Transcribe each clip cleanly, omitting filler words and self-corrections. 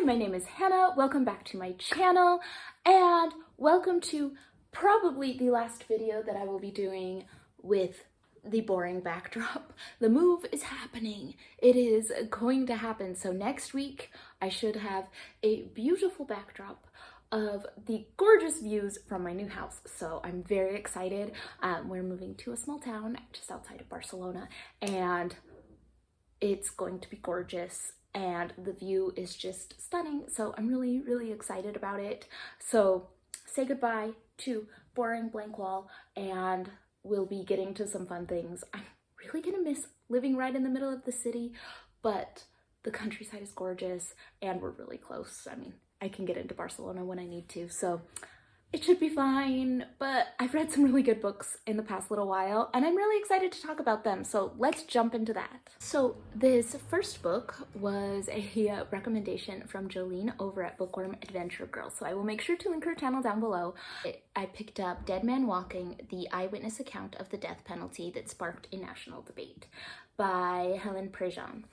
my name is Hannah. Welcome back to my channel, and welcome to probably the last video that I will be doing with the boring backdrop. The move is happening. It is going to happen. So next week, I should have a beautiful backdrop of the gorgeous views from my new house. So I'm very excited. We're moving to a small town just outside of Barcelona, and it's going to be gorgeous. And the view is just stunning. So I'm really, really excited about it. So say goodbye to boring blank wall, and we'll be getting to some fun things. I'm really gonna miss living right in the middle of the city, but the countryside is gorgeous and we're really close. I mean, I can get into Barcelona when I need to, so it should be fine. But I've read some really good books in the past little while, and I'm really excited to talk about them. So let's jump into that. So this first book was a recommendation from Jolene over at Bookworm Adventure Girl. So I will make sure to link her channel down below. I picked up Dead Man Walking, the eyewitness account of the death penalty that sparked a national debate by Helen Prejean.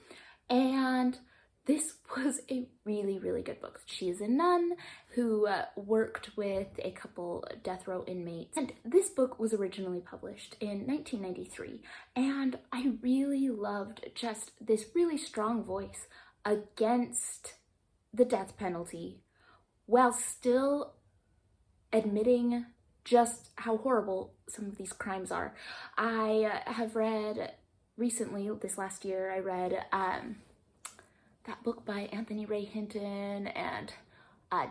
And this was a really, really good book. She is a nun who worked with a couple death row inmates. And this book was originally published in 1993. And I really loved just this really strong voice against the death penalty while still admitting just how horrible some of these crimes are. I have read recently, this last year, I read that book by Anthony Ray Hinton and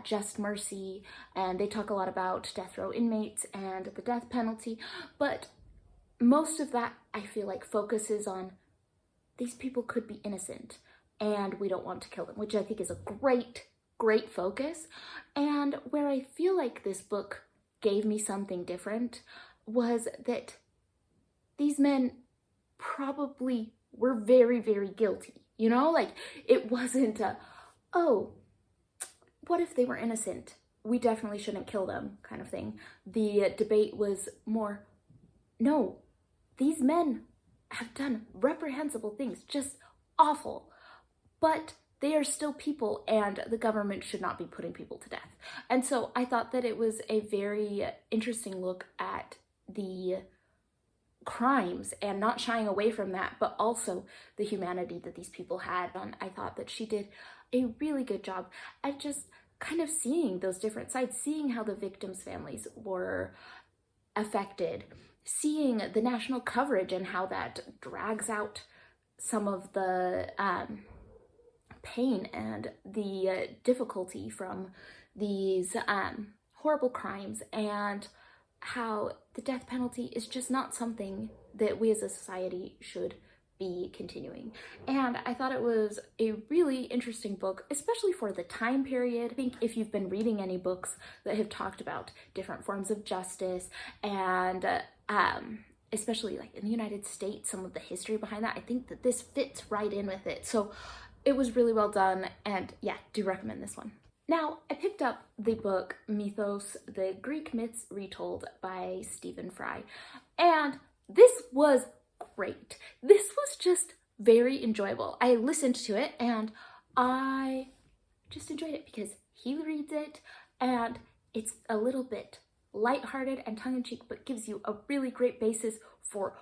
Just Mercy, and they talk a lot about death row inmates and the death penalty, but most of that, I feel like, focuses on these people could be innocent and we don't want to kill them, which I think is a great, great focus. And where I feel like this book gave me something different was that these men probably were very, very guilty. You know, like, it wasn't oh, what if they were innocent? We definitely shouldn't kill them kind of thing. The debate was more, no, these men have done reprehensible things, just awful, but they are still people and the government should not be putting people to death. And so I thought that it was a very interesting look at the crimes and not shying away from that, but also the humanity that these people had. And I thought that she did a really good job at just kind of seeing those different sides, seeing how the victims' families were affected, seeing the national coverage and how that drags out some of the pain and the difficulty from these horrible crimes, and how the death penalty is just not something that we as a society should be continuing. And I thought it was a really interesting book, especially for the time period. I think if you've been reading any books that have talked about different forms of justice and especially like in the United States, some of the history behind that, I think that this fits right in with it. So it was really well done, and yeah, do recommend this one. Now, I picked up the book Mythos, the Greek Myths Retold by Stephen Fry, and this was great. This was just very enjoyable. I listened to it and I just enjoyed it because he reads it and it's a little bit lighthearted and tongue-in-cheek, but gives you a really great basis for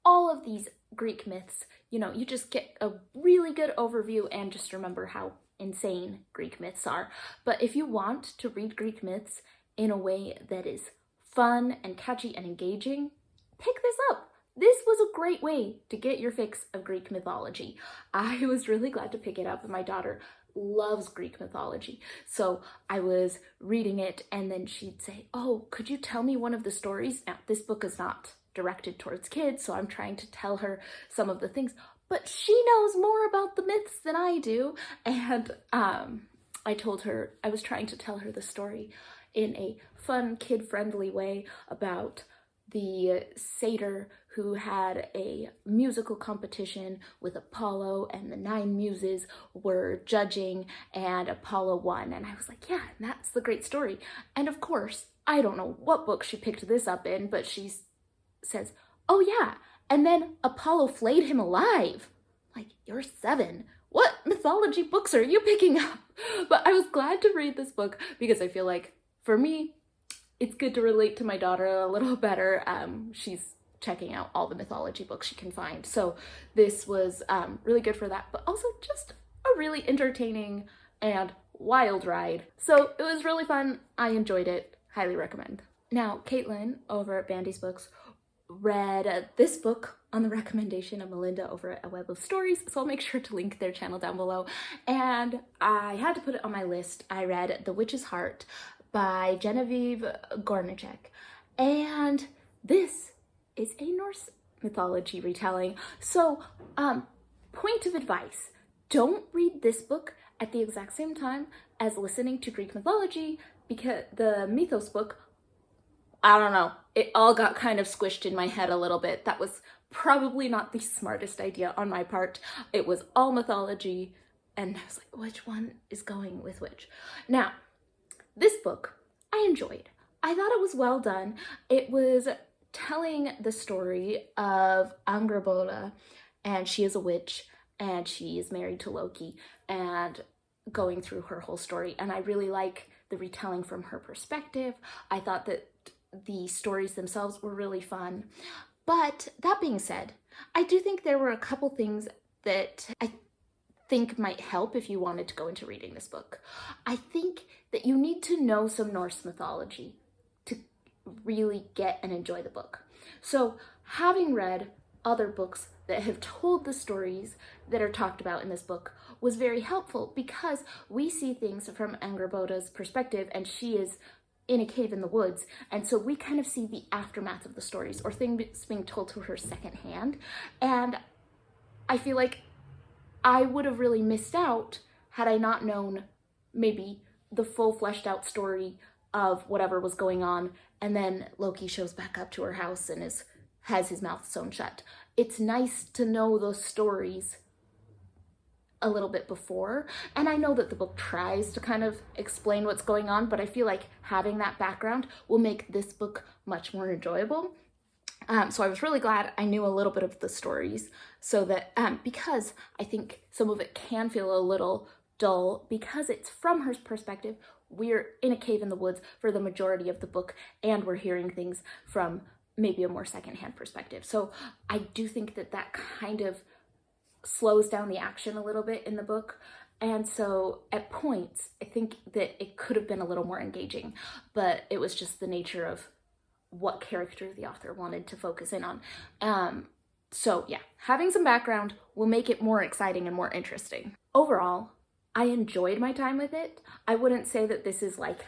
all of these Greek myths. You know, you just get a really good overview and just remember how insane Greek myths are. But if you want to read Greek myths in a way that is fun and catchy and engaging, pick this up. This was a great way to get your fix of Greek mythology. I was really glad to pick it up. My daughter loves Greek mythology, so I was reading it and then she'd say, oh, could you tell me one of the stories? Now, this book is not directed towards kids, so I'm trying to tell her some of the things, but she knows more about the myths than I do. And I told her, I was trying to tell her the story in a fun, kid-friendly way about the satyr who had a musical competition with Apollo, and the 9 muses were judging and Apollo won. And I was like, yeah, that's the great story. And of course, I don't know what book she picked this up in, but she says, oh yeah, and then Apollo flayed him alive. Like, you're 7. what mythology books are you picking up? But I was glad to read this book because I feel like, for me, it's good to relate to my daughter a little better. She's checking out all the mythology books she can find. So this was really good for that, but also just a really entertaining and wild ride. So it was really fun. I enjoyed it. Highly recommend. Now, Caitlin over at Bandy's Books read this book on the recommendation of Melinda over at A Web of Stories, so I'll make sure to link their channel down below. And I had to put it on my list. I read The Witch's Heart by Genevieve Gornichek, and this is a Norse mythology retelling. So, point of advice, don't read this book at the exact same time as listening to Greek mythology, because the Mythos book, I don't know, it all got kind of squished in my head a little bit. That was probably not the smartest idea on my part. It was all mythology, and I was like, which one is going with which? Now, this book I enjoyed. I thought it was well done. It was telling the story of Angrboda, and she is a witch, and she is married to Loki, and going through her whole story. And I really like the retelling from her perspective. I thought that the stories themselves were really fun. But that being said, I do think there were a couple things that I think might help if you wanted to go into reading this book. I think that you need to know some Norse mythology to really get and enjoy the book. So having read other books that have told the stories that are talked about in this book was very helpful, because we see things from Angrboda's perspective, and she is in a cave in the woods, and so we kind of see the aftermath of the stories, or things being told to her secondhand. And I feel like I would have really missed out had I not known maybe the full fleshed out story of whatever was going on, and then Loki shows back up to her house and has his mouth sewn shut. It's nice to know those stories a little bit before, and I know that the book tries to kind of explain what's going on, but I feel like having that background will make this book much more enjoyable. So I was really glad I knew a little bit of the stories, so that because I think some of it can feel a little dull because it's from her perspective. We're in a cave in the woods for the majority of the book, and we're hearing things from maybe a more secondhand perspective. So I do think that that kind of slows down the action a little bit in the book. And so at points, I think that it could have been a little more engaging, but it was just the nature of what character the author wanted to focus in on. So yeah, having some background will make it more exciting and more interesting. Overall, I enjoyed my time with it. I wouldn't say that this is like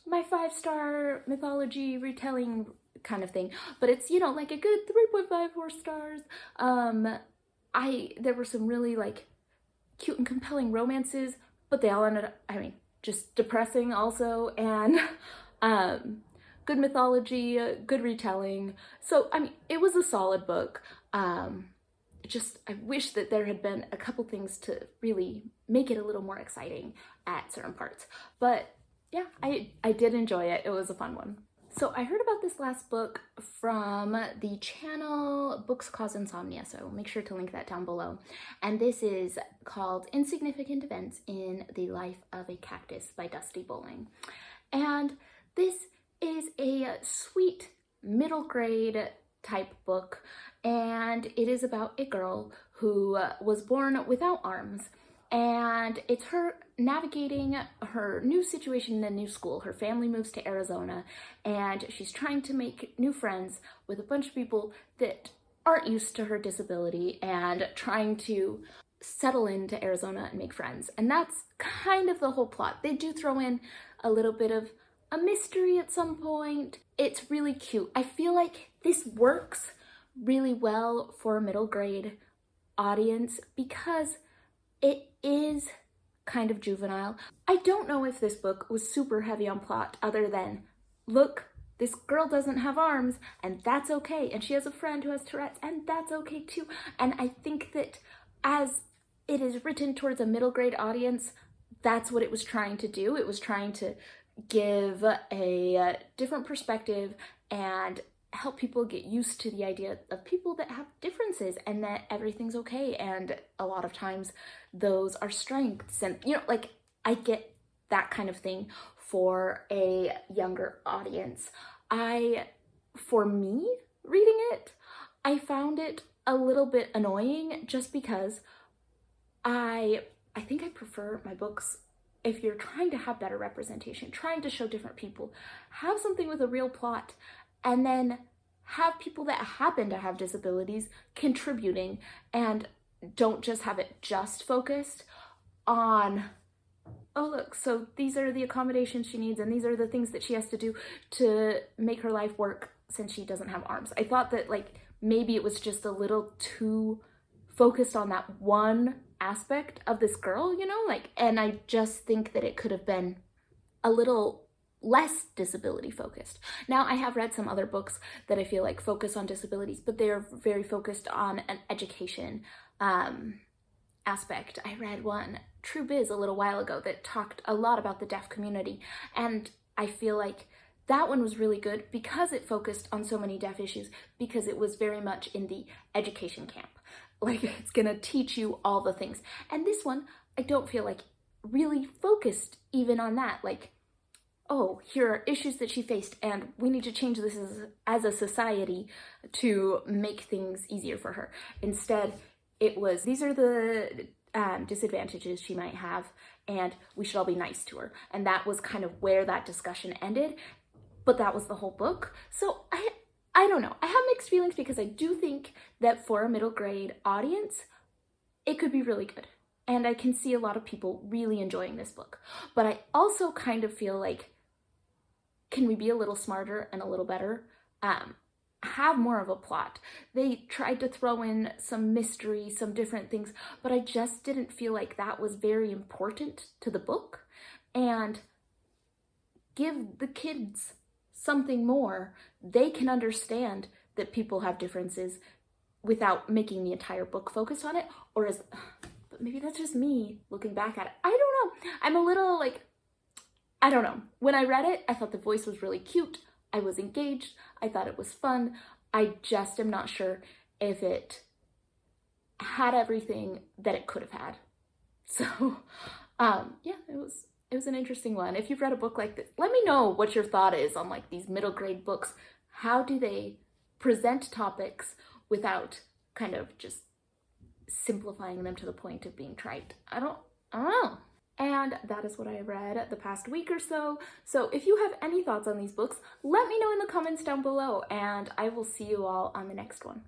my 5-star mythology retelling kind of thing, but it's, you know, like a good 3.54 stars. There were some really like cute and compelling romances, but they all ended up, I mean, just depressing also, and good mythology, good retelling. So, I mean, it was a solid book. I wish that there had been a couple things to really make it a little more exciting at certain parts. But yeah, I did enjoy it. It was a fun one. So I heard about this last book from the channel Books Cause Insomnia, so make sure to link that down below. And this is called Insignificant Events in the Life of a Cactus by Dusty Bowling. And this is a sweet middle grade type book, and it is about a girl who was born without arms, and it's her navigating her new situation in a new school. Her family moves to Arizona, and she's trying to make new friends with a bunch of people that aren't used to her disability, and trying to settle into Arizona and make friends. And that's kind of the whole plot. They do throw in a little bit of a mystery at some point. It's really cute. I feel like this works really well for a middle grade audience because it is kind of juvenile. I don't know if this book was super heavy on plot other than, look, this girl doesn't have arms and that's okay. And she has a friend who has Tourette's and that's okay too. And I think that as it is written towards a middle grade audience, that's what it was trying to do. It was trying to give a different perspective and help people get used to the idea of people that have differences and that everything's okay. And a lot of times those are strengths. And, you know, like, I get that kind of thing for a younger audience. For me, reading it, I found it a little bit annoying just because I think I prefer my books, if you're trying to have better representation, trying to show different people, have something with a real plot, and then have people that happen to have disabilities contributing, and don't just have it just focused on, oh look, so these are the accommodations she needs and these are the things that she has to do to make her life work since she doesn't have arms. I thought that, like, maybe it was just a little too focused on that one aspect of this girl, you know, like, and I just think that it could have been a little less disability focused. Now, I have read some other books that I feel like focus on disabilities, but they're very focused on an education aspect. I read one, True Biz, a little while ago that talked a lot about the deaf community, and I feel like that one was really good because it focused on so many deaf issues, because it was very much in the education camp. Like, it's gonna teach you all the things. And this one, I don't feel like really focused even on that. Like, oh, here are issues that she faced and we need to change this as a society to make things easier for her. Instead, it was, these are the disadvantages she might have and we should all be nice to her. And that was kind of where that discussion ended, but that was the whole book. So I don't know. I have mixed feelings because I do think that for a middle grade audience, it could be really good. And I can see a lot of people really enjoying this book. But I also kind of feel like, can we be a little smarter and a little better? Have more of a plot. They tried to throw in some mystery, some different things, but I just didn't feel like that was very important to the book. And give the kids something more. They can understand that people have differences without making the entire book focus on it. Or as, but maybe that's just me looking back at it. I don't know. I'm a little like, I don't know. When I read it, I thought the voice was really cute. I was engaged. I thought it was fun. I just am not sure if it had everything that it could have had. So, yeah, it was an interesting one. If you've read a book like this, let me know what your thought is on, like, these middle grade books. How do they present topics without kind of just simplifying them to the point of being trite? I don't know. And that is what I read the past week or so. So if you have any thoughts on these books, let me know in the comments down below, and I will see you all on the next one.